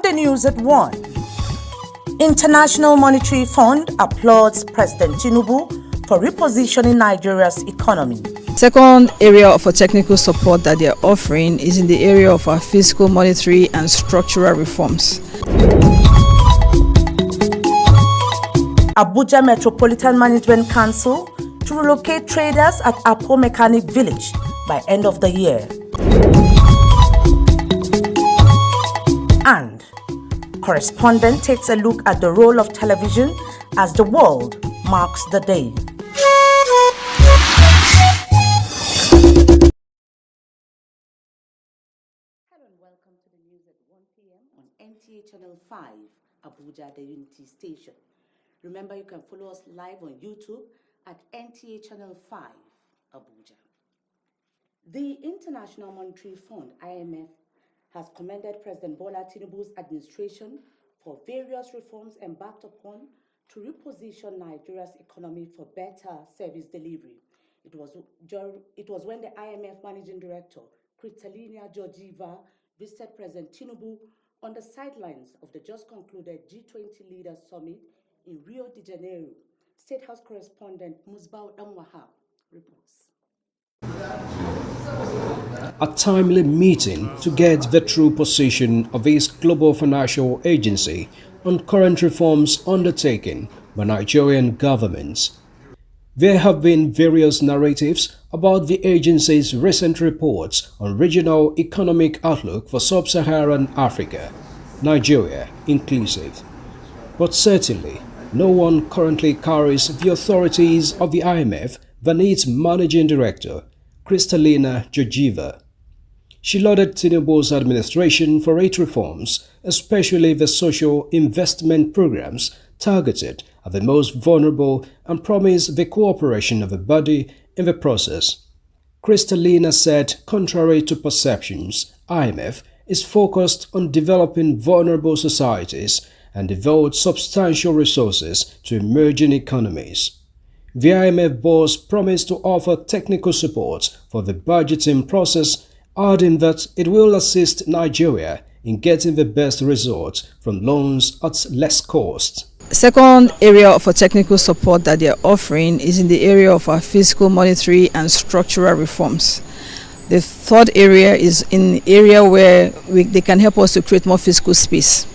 the news at 1. International Monetary Fund applauds President Tinubu for repositioning Nigeria's economy. Second area for technical support that they are offering is in the area of our fiscal, monetary and structural reforms. Abuja Metropolitan Management Council to relocate traders at Apo Mechanic Village by end of the year. And correspondent takes a look at the role of television as the world marks the day. Hello and welcome to the news at 1 p.m. on NTA Channel 5, Abuja, the Unity Station. Remember, you can follow us live on YouTube at NTA Channel 5, Abuja. The International Monetary Fund, IMF, has commended President Bola Tinubu's administration for various reforms embarked upon to reposition Nigeria's economy for better service delivery. It was when the IMF Managing Director, Kristalina Georgieva, visited President Tinubu on the sidelines of the just concluded G20 Leaders Summit in Rio de Janeiro. State House correspondent Musbao Damwahab reports. A timely meeting to get the true position of this global financial agency on current reforms undertaken by Nigerian governments. There have been various narratives about the agency's recent reports on regional economic outlook for sub-Saharan Africa, Nigeria inclusive. But certainly, no one currently carries the authorities of the IMF than its managing director, Kristalina Georgieva. She lauded Tinubu's administration for its reforms, especially the social investment programs targeted at the most vulnerable, and promised the cooperation of the body in the process. Kristalina said, contrary to perceptions, IMF is focused on developing vulnerable societies and devotes substantial resources to emerging economies. The IMF boss promised to offer technical support for the budgeting process, adding that it will assist Nigeria in getting the best results from loans at less cost. Second area for technical support that they are offering is in the area of our fiscal, monetary and structural reforms. The third area is in the area where they can help us to create more fiscal space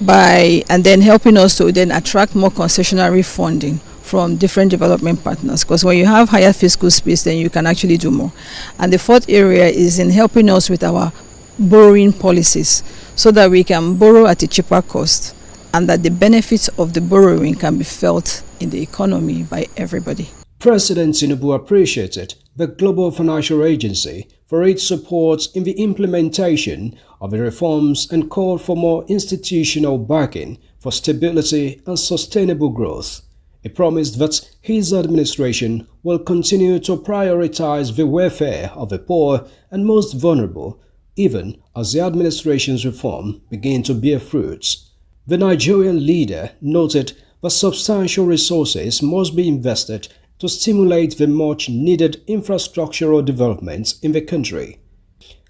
and then helping us to then attract more concessionary funding from different development partners, because when you have higher fiscal space, then you can actually do more. And the fourth area is in helping us with our borrowing policies so that we can borrow at a cheaper cost and that the benefits of the borrowing can be felt in the economy by everybody. President Tinubu appreciated the Global Financial Agency for its support in the implementation of the reforms and called for more institutional backing for stability and sustainable growth. He promised that his administration will continue to prioritize the welfare of the poor and most vulnerable, even as the administration's reform begin to bear fruits. The Nigerian leader noted that substantial resources must be invested to stimulate the much-needed infrastructural developments in the country.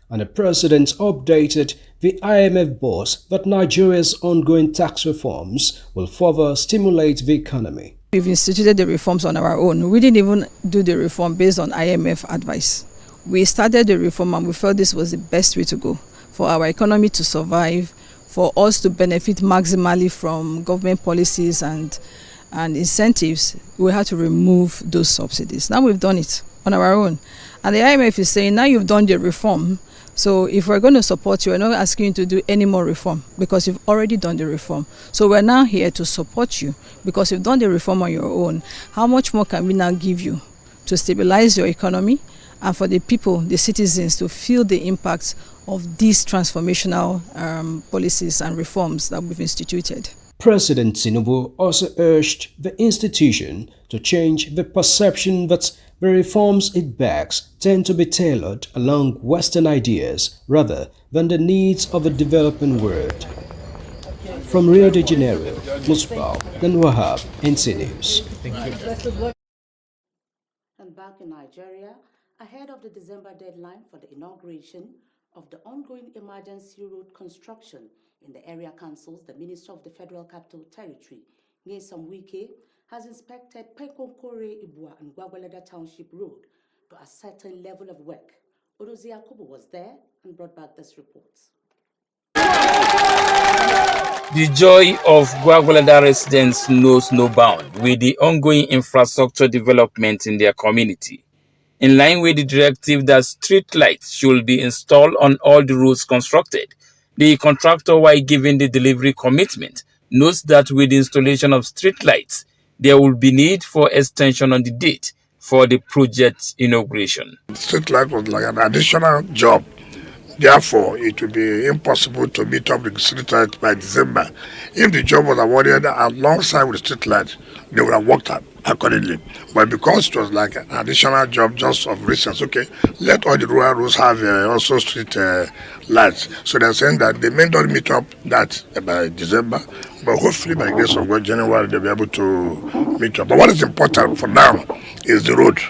And the president updated the IMF boss that Nigeria's ongoing tax reforms will further stimulate the economy. We've instituted the reforms on our own. We didn't even do the reform based on IMF advice. We started the reform and we felt this was the best way to go for our economy to survive, for us to benefit maximally from government policies and incentives. We had to remove those subsidies. Now we've done it on our own. And the IMF is saying, now you've done the reform, so if we're going to support you, we're not asking you to do any more reform because you've already done the reform. So we're now here to support you because you've done the reform on your own. How much more can we now give you to stabilize your economy and for the people, the citizens, to feel the impact of these transformational policies and reforms that we've instituted? President Tinubu also urged the institution to change the perception that the reforms it backs tend to be tailored along Western ideas rather than the needs of the developing world. From Rio de Janeiro, Musbao Damwahab, NC News. And back in Nigeria, ahead of the December deadline for the inauguration of the ongoing emergency road construction In the area councils, the Minister of the Federal Capital Territory, Nyesom Wike, has inspected Pekonkore, Ibua, and Gwagwalada Township Road to a certain level of work. Odozi Yakubu was there and brought back this report. The joy of Gwagwalada residents knows no bound with the ongoing infrastructure development in their community. In line with the directive that street lights should be installed on all the roads constructed, the contractor, while giving the delivery commitment, notes that with the installation of street lights, there will be need for extension on the date for the project inauguration. Street light was like an additional job. Therefore, it will be impossible to meet up the street light by December. If the job was awarded alongside with the street light, they would have worked out accordingly. But because it was like an additional job just of reasons, okay, let all the rural roads have also street lights. So they're saying that they may not meet up that by December, but hopefully by the grace of God, January, they'll be able to meet up. But what is important for now is the road.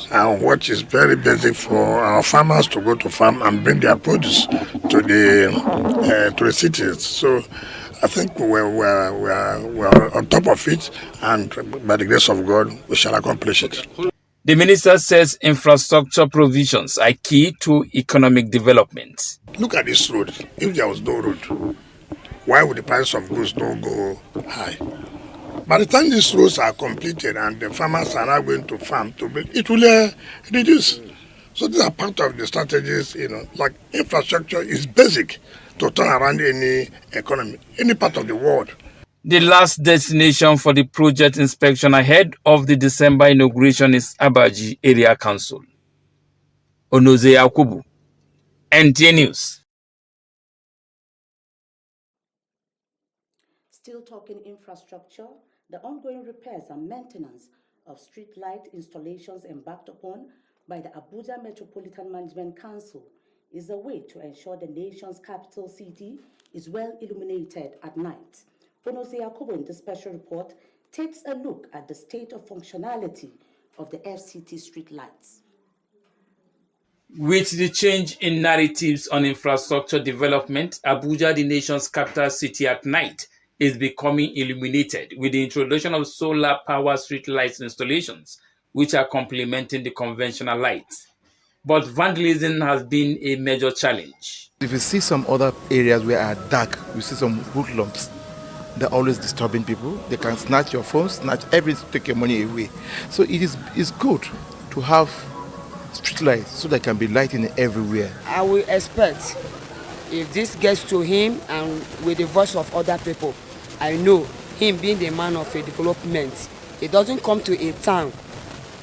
And what is very basic for our farmers to go to farm and bring their produce to the cities. So I think we're on top of it, and by the grace of God, we shall accomplish it. The minister says infrastructure provisions are key to economic development. Look at this road. If there was no road, why would the price of goods not go high? By the time these roads are completed and the farmers are now going to farm to build, it will reduce. So these are part of the strategies, like infrastructure is basic to turn around any economy, any part of the world. The last destination for the project inspection ahead of the December inauguration is Abuja Area Council. Onoze Yakubu, NTA News. Still talking infrastructure, the ongoing repairs and maintenance of street light installations embarked upon by the Abuja Metropolitan Management Council is a way to ensure the nation's capital city is well illuminated at night. Onoze Yakubu in this special report takes a look at the state of functionality of the FCT street lights. With the change in narratives on infrastructure development, Abuja, the nation's capital city at night, is becoming illuminated with the introduction of solar power street lights installations, which are complementing the conventional lights. But vandalism has been a major challenge. If you see some other areas where are dark, you see some hoodlums. They're always disturbing people. They can snatch your phone, snatch everything, take your money away. So it's good to have street lights so there can be lighting everywhere. I will expect if this gets to him and with the voice of other people, I know him being the man of a development, he doesn't come to a town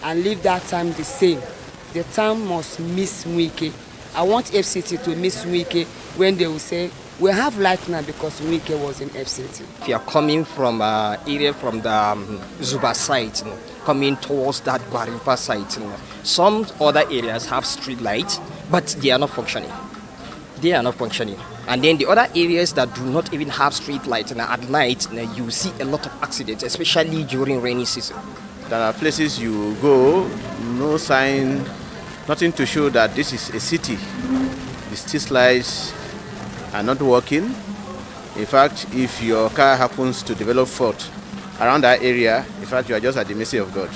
and leave that town the same. The town must miss Wike. I want FCT to miss Wike when they will say, we have light now because Wike was in FCT. If you are coming from area from the Zuba site, coming towards that Guaripa site, some other areas have street lights, but they are not functioning. And then the other areas that do not even have street lights, at night you see a lot of accidents, especially during rainy season. There are places you go, no sign, nothing to show that this is a city. The street lights are not working. In fact, if your car happens to develop fault around that area, in fact, you are just at the mercy of God.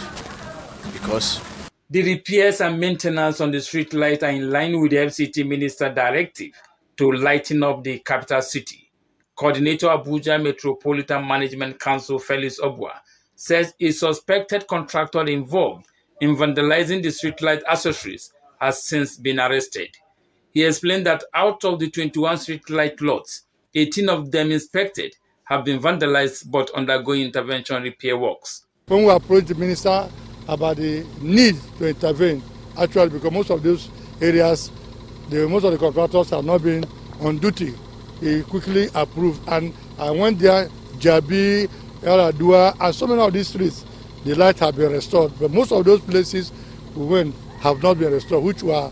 Because the repairs and maintenance on the street light are in line with the FCT Minister directive to lighten up the capital city. Coordinator Abuja Metropolitan Management Council Felix Obua says a suspected contractor involved in vandalizing the streetlight accessories has since been arrested. He explained that out of the 21 streetlight lots, 18 of them inspected have been vandalized but undergoing intervention repair works. When we approached the minister about the need to intervene, actually because most of those areas, most of the contractors have not been on duty, he quickly approved. And I went there, Jabi, El Adua, and so many of these streets, the light have been restored. But most of those places we went have not been restored, which we are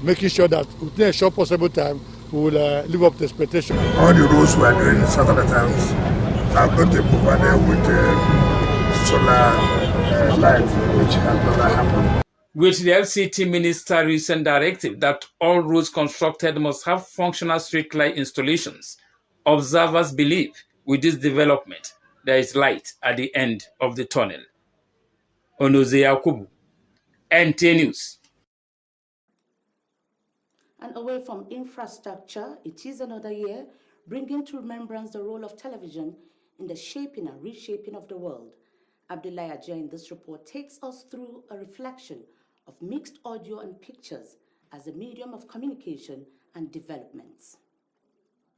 making sure that within a short possible time, we will live up to expectation. All the roads we are doing in Saturday times are going to move over there with solar light, which has never happened. With the FCT Minister recent directive that all roads constructed must have functional streetlight installations, Observers believe with this development, there is light at the end of the tunnel. Onoze Yakubu, NTA News. And away from infrastructure, it is another year bringing to remembrance the role of television in the shaping and reshaping of the world. Abdullahi Ajay in this report takes us through a reflection of mixed audio and pictures as a medium of communication and development.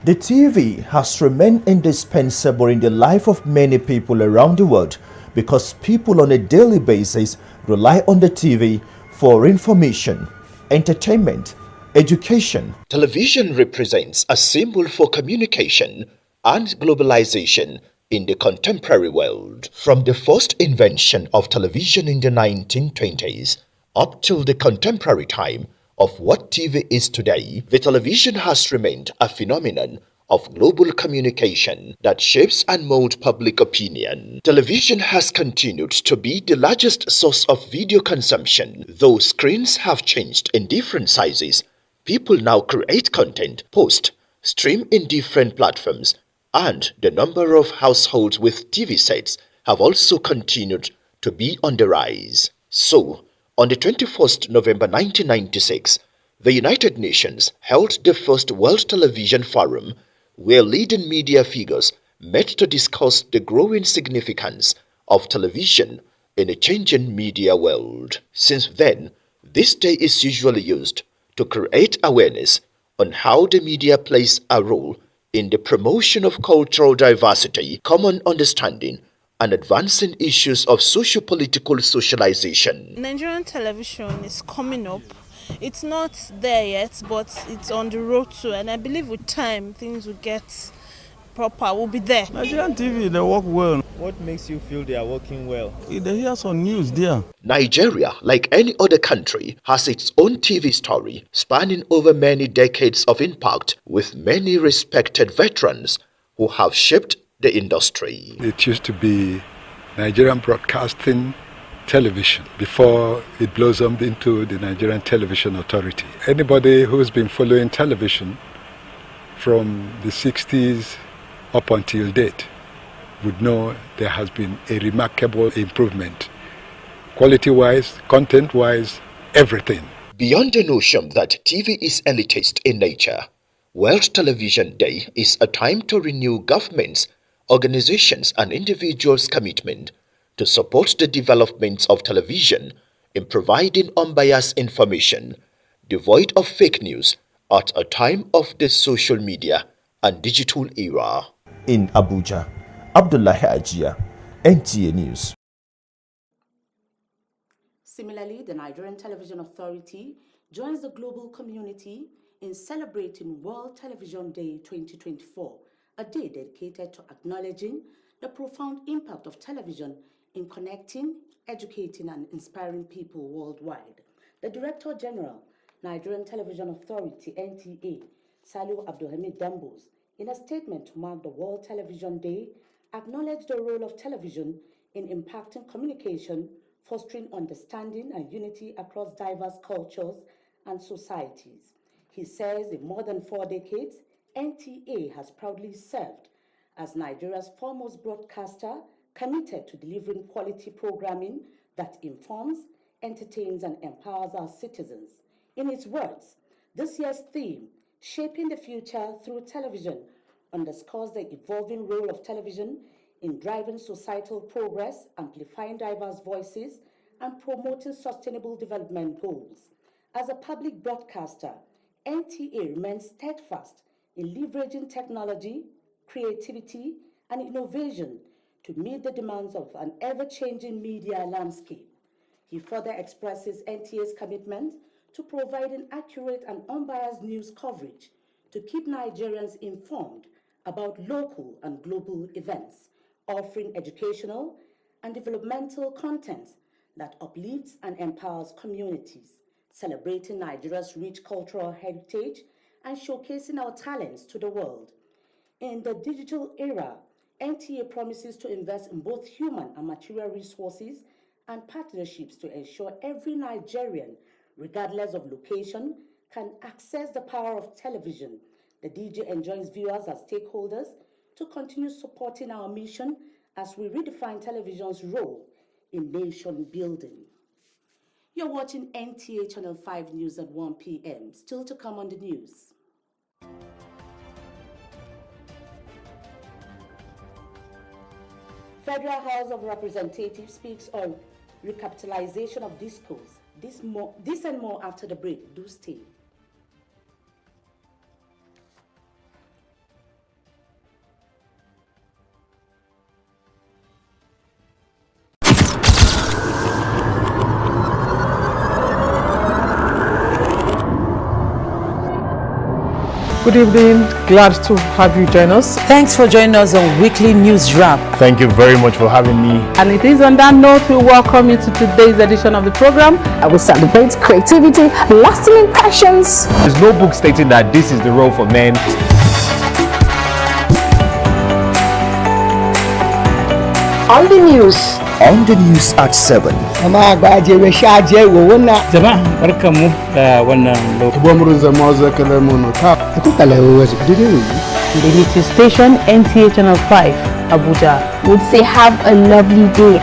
The TV has remained indispensable in the life of many people around the world because people on a daily basis rely on the TV for information, entertainment, education. Television represents a symbol for communication and globalization in the contemporary world. From the first invention of television in the 1920s up till the contemporary time of what TV is today, the television has remained a phenomenon of global communication that shapes and molds public opinion. Television has continued to be the largest source of video consumption. Though screens have changed in different sizes, people now create content, post, stream in different platforms, and the number of households with TV sets have also continued to be on the rise. So, on the 21st November 1996, the United Nations held the first World Television Forum, where leading media figures met to discuss the growing significance of television in a changing media world. Since then, this day is usually used to create awareness on how the media plays a role in the promotion of cultural diversity, common understanding, and advancing issues of socio-political socialization. Nigerian television is coming up. It's not there yet, but it's on the road to, and I believe with time things will get proper, will be there. Nigerian TV, they work well. What makes you feel they are working well? They hear some news there. Nigeria, like any other country, has its own TV story, spanning over many decades of impact, with many respected veterans who have shaped the industry. It used to be Nigerian Broadcasting Television before it blossomed into the Nigerian Television Authority. Anybody who's been following television from the 60s up until date would know there has been a remarkable improvement, quality-wise, content-wise, everything. Beyond the notion that TV is elitist in nature, World Television Day is a time to renew governments, organizations, and individuals' commitment to support the development of television in providing unbiased information, devoid of fake news, at a time of the social media and digital era. In Abuja, Abdullahi Ajia, NTA News. Similarly, the Nigerian Television Authority joins the global community in celebrating World Television Day 2024, a day dedicated to acknowledging the profound impact of television in connecting, educating, and inspiring people worldwide. The Director General, Nigerian Television Authority, NTA, Saliu Abdulhamid Dambos, in a statement to mark the World Television Day, acknowledged the role of television in impacting communication, fostering understanding and unity across diverse cultures and societies. He says in more than 4 decades, NTA has proudly served as Nigeria's foremost broadcaster, committed to delivering quality programming that informs, entertains, and empowers our citizens. In its words, this year's theme, Shaping the Future Through Television, underscores the evolving role of television in driving societal progress, amplifying diverse voices, and promoting sustainable development goals. As a public broadcaster, NTA remains steadfast in leveraging technology, creativity, and innovation to meet the demands of an ever-changing media landscape. He further expresses NTA's commitment to providing accurate and unbiased news coverage to keep Nigerians informed about local and global events, offering educational and developmental content that uplifts and empowers communities, celebrating Nigeria's rich cultural heritage and showcasing our talents to the world. In the digital era, NTA promises to invest in both human and material resources and partnerships to ensure every Nigerian, regardless of location, can access the power of television, The DJ enjoins viewers as stakeholders to continue supporting our mission as we redefine television's role in nation building. You're watching NTA Channel 5 News at 1 p.m. Still to come on the news. Federal House of Representatives speaks on recapitalization of discos. This and more after the break. Do stay. Good evening, glad to have you join us. Thanks for joining us on Weekly News Wrap. Thank you very much for having me. And it is on that note we welcome you to today's edition of the program. I will celebrate creativity, lasting impressions. There's no book stating that this is the role for men. On the news. On the news at 7. The Unity Station, NTA Channel 5, Abuja. Would say have a lovely day.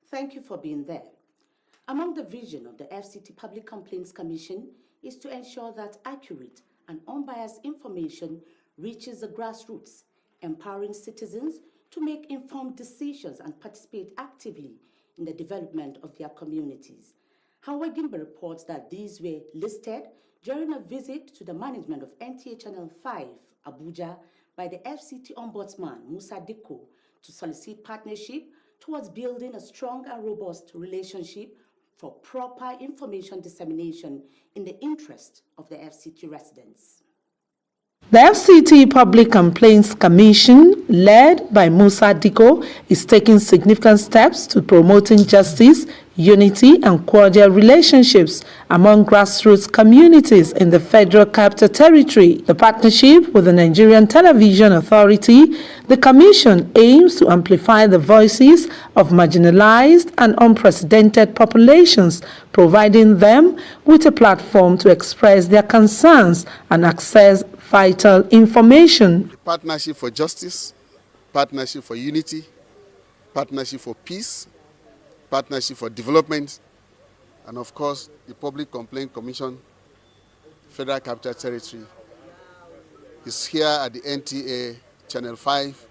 Thank you for being there. Among the vision of the FCT Public Complaints Commission is to ensure that accurate and unbiased information reaches the grassroots, empowering citizens to make informed decisions and participate actively in the development of their communities. However, Gimba reports that these were listed during a visit to the management of NTA Channel 5, Abuja, by the FCT Ombudsman, Musa Diko, to solicit partnership towards building a strong and robust relationship for proper information dissemination in the interest of the FCT residents. The FCT Public Complaints Commission, led by Musa Diko, is taking significant steps to promoting justice, unity, and cordial relationships among grassroots communities in the Federal Capital Territory. The partnership with the Nigerian Television Authority, the Commission aims to amplify the voices of marginalized and unprecedented populations, providing them with a platform to express their concerns and access vital information. Partnership for justice, partnership for unity, partnership for peace, partnership for development, and of course the Public Complaint Commission, Federal Capital Territory, is here at the NTA Channel 5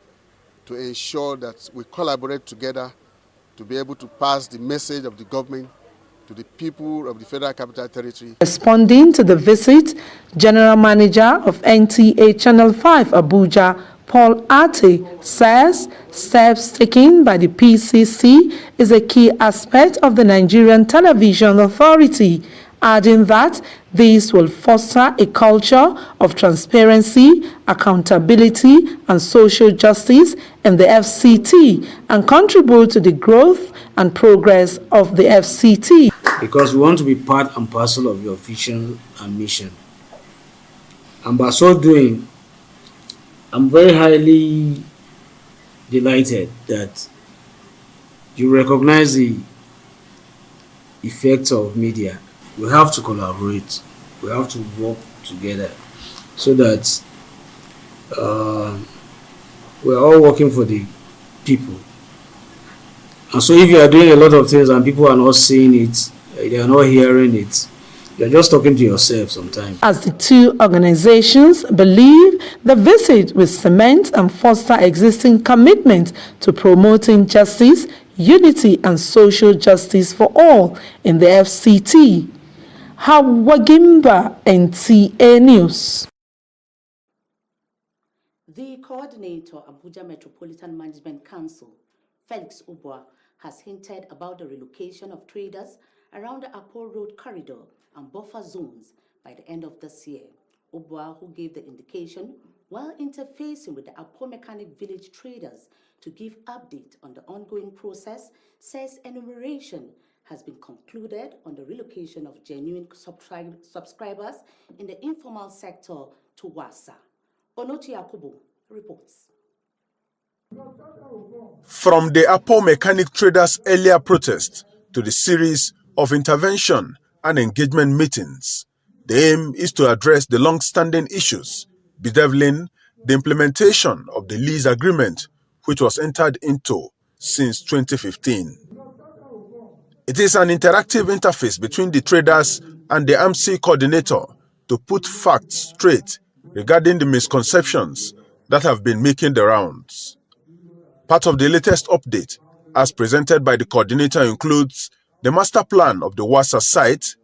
to ensure that we collaborate together to be able to pass the message of the government to the people of the Federal Capital Territory. Responding to the visit, General Manager of NTA Channel 5 Abuja, Paul Ate, says steps taken by the PCC is a key aspect of the Nigerian Television Authority, adding that this will foster a culture of transparency, accountability, and social justice in the FCT and contribute to the growth and progress of the FCT. Because we want to be part and parcel of your vision and mission. And by so doing, I'm very highly delighted that you recognize the effects of media. We have to collaborate. We have to work together so that we're all working for the people. And so if you are doing a lot of things and people are not seeing it, they are not hearing it, you're just talking to yourself sometimes. As the two organizations believe the visit will cement and foster existing commitment to promoting justice, unity, and social justice for all in the FCT. Hawagimba, NTA News. The coordinator, Abuja Metropolitan Management Council, Felix Ubwa, has hinted about the relocation of traders around the Apo Road corridor and buffer zones by the end of this year. Ubwa, who gave the indication while interfacing with the Apo Mechanic Village traders to give update on the ongoing process, says enumeration has been concluded on the relocation of genuine subscribers in the informal sector to Wasa. Onoti Yakubu reports. From the Apo Mechanic Traders' earlier protest to the series of intervention and engagement meetings. The aim is to address the long-standing issues bedeviling the implementation of the lease agreement, which was entered into since 2015. It is an interactive interface between the traders and the MC coordinator to put facts straight regarding the misconceptions that have been making the rounds. Part of the latest update, as presented by the coordinator, includes the master plan of the WASA site,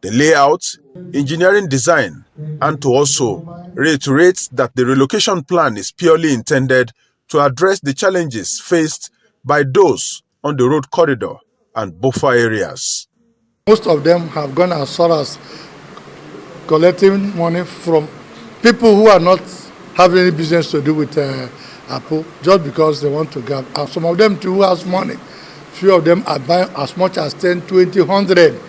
the layout, engineering design, and to also reiterate that the relocation plan is purely intended to address the challenges faced by those on the road corridor and buffer areas. Most of them have gone as far as collecting money from people who are not having any business to do with Apple, just because they want to grab. And some of them too has money. Few of them are buying as much as 10, 20, 100,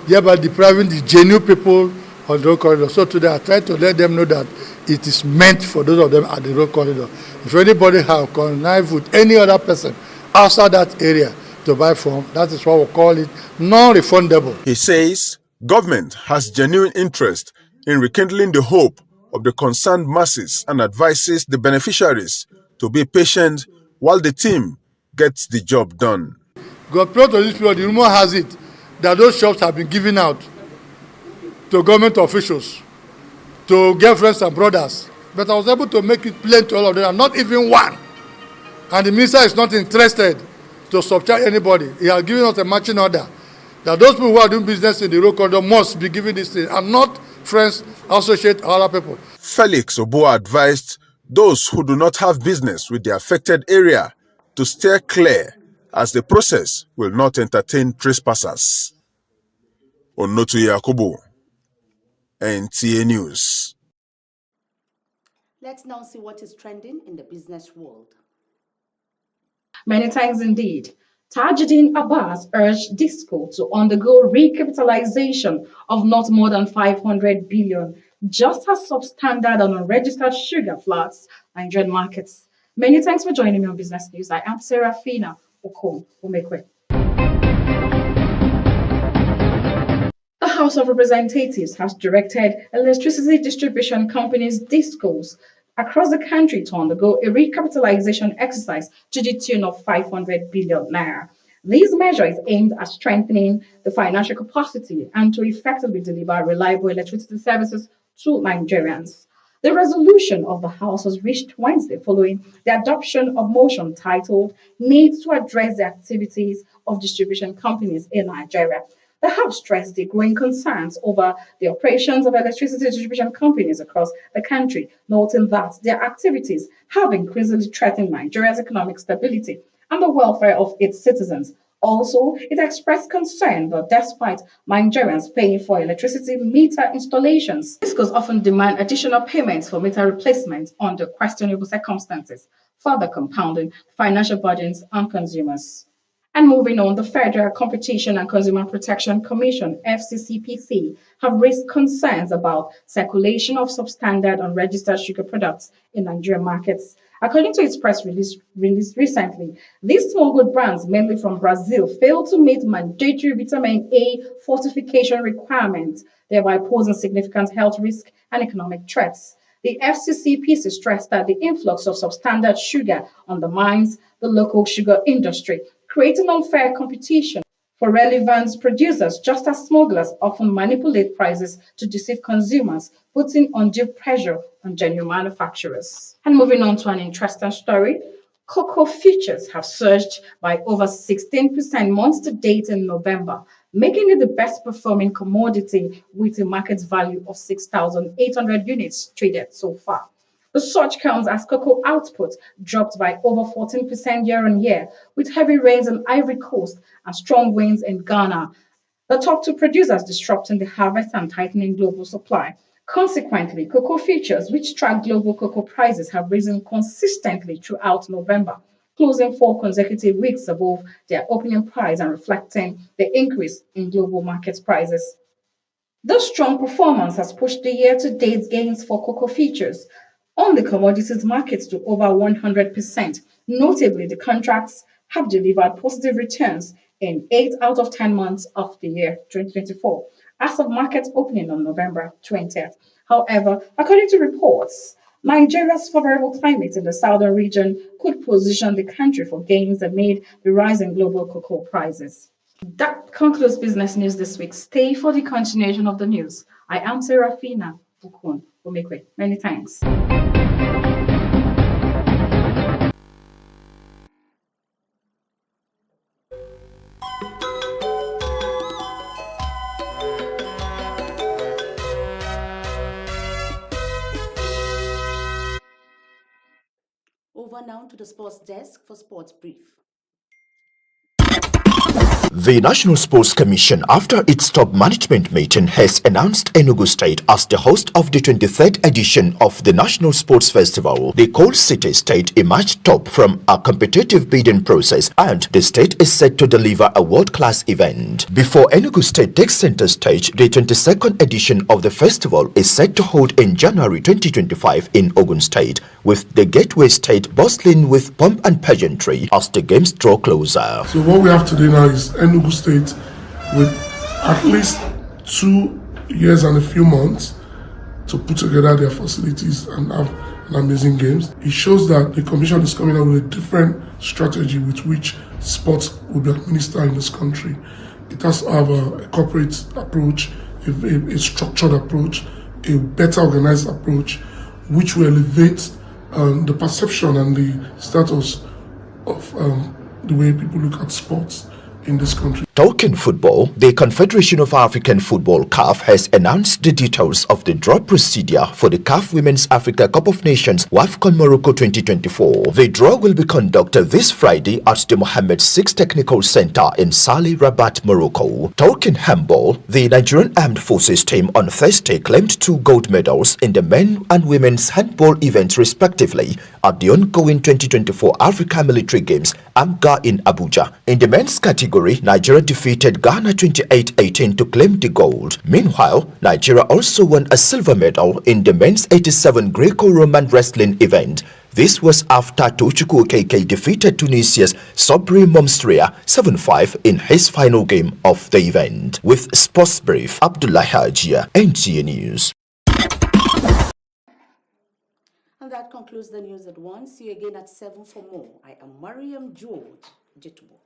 thereby depriving the genuine people on the road corridor. So today I try to let them know that it is meant for those of them at the road corridor. If anybody have connived with any other person outside that area to buy from, that is what we call it non-refundable. He says government has genuine interest in rekindling the hope of the concerned masses and advises the beneficiaries to be patient while the team gets the job done. God, prior to this period, the rumor has it that those shops have been given out to government officials, to girlfriends and brothers. But I was able to make it plain to all of them, and not even one. And the minister is not interested to subcharge anybody. He has given us a marching order that those people who are doing business in the road corridor must be given this thing, and not friends, associates, or other people. Felix Oboa advised those who do not have business with the affected area to steer clear, as the process will not entertain trespassers. Onotu Yakubu, NTA News. Let's now see what is trending in the business world. Many thanks indeed. Tajuddin Abbas urged Disco to undergo recapitalization of not more than 500 billion, just as substandard and unregistered sugar floods Nigerian markets. Many thanks for joining me on Business News. I am Serafina Okon Umekwe. The House of Representatives has directed electricity distribution companies DISCOs across the country to undergo a recapitalization exercise to the tune of 500 billion naira. This measure is aimed at strengthening the financial capacity and to effectively deliver reliable electricity services to Nigerians. The resolution of the House was reached Wednesday following the adoption of motion titled Needs to Address the Activities of Distribution Companies in Nigeria. The House stressed the growing concerns over the operations of electricity distribution companies across the country, noting that their activities have increasingly threatened Nigeria's economic stability and the welfare of its citizens. Also, it expressed concern that despite Nigerians paying for electricity meter installations, DISCOs often demand additional payments for meter replacement under questionable circumstances, further compounding financial burdens on consumers. And moving on, the Federal Competition and Consumer Protection Commission, FCCPC, have raised concerns about circulation of substandard unregistered sugar products in Nigerian markets. According to its press release released recently, these smuggled brands, mainly from Brazil, failed to meet mandatory vitamin A fortification requirements, thereby posing significant health risk and economic threats. The FCCPC stressed that the influx of substandard sugar undermines the local sugar industry, creating unfair competition for relevant producers, just as smugglers often manipulate prices to deceive consumers, putting undue pressure on genuine manufacturers. And moving on to an interesting story, cocoa futures have surged by over 16% month to date in November, making it the best performing commodity with a market value of 6,800 units traded so far. The surge comes as cocoa output dropped by over 14% year on year, with heavy rains in Ivory Coast and strong winds in Ghana. The top two producers disrupting the harvest and tightening global supply. Consequently, cocoa futures, which track global cocoa prices, have risen consistently throughout November, closing 4 consecutive weeks above their opening price and reflecting the increase in global market prices. This strong performance has pushed the year-to-date gains for cocoa futures on the commodities markets to over 100%. Notably, the contracts have delivered positive returns in 8 out of 10 months of the year 2024, as of market opening on November 20th. However, according to reports, Nigeria's favorable climate in the southern region could position the country for gains amid the rise in global cocoa prices. That concludes business news this week. Stay for the continuation of the news. I am Serafina Okun Omekwe. Many thanks. Over now to the sports desk for Sports Brief. The National Sports Commission, after its top management meeting, has announced Enugu State as the host of the 23rd edition of the National Sports Festival. The Coal City State emerged top from a competitive bidding process, and the state is set to deliver a world-class event. Before Enugu State takes center stage, the 22nd edition of the festival is set to hold in January 2025 in Ogun State, with the Gateway State bustling with pomp and pageantry as the games draw closer. So what we have today now is Enugu State with at least 2 years and a few months to put together their facilities and have an amazing games. It shows that the Commission is coming up with a different strategy with which sports will be administered in this country. It has to have a corporate approach, a structured approach, a better organized approach, which will elevate the perception and the status of the way people look at sports in this country. Talking football, the Confederation of African Football (CAF) has announced the details of the draw procedure for the CAF Women's Africa Cup of Nations WAFCON Morocco 2024. The draw will be conducted this Friday at the Mohammed VI Technical Center in Salih, Rabat, Morocco. Talking handball, the Nigerian Armed Forces team on Thursday claimed 2 gold medals in the men and women's handball events respectively at the ongoing 2024 Africa Military Games AMGA in Abuja. In the men's category, Nigeria defeated Ghana 28-18 to claim the gold. Meanwhile, Nigeria also won a silver medal in the men's 87 Greco-Roman wrestling event. This was after Tochukwu Okeke defeated Tunisia's Sabri Momstria 7-5 in his final game of the event. With Sports Brief, Abdullah Hajia, NTA News. And that concludes the news at 1. See you again at 7 for more. I am Mariam George Jetubo.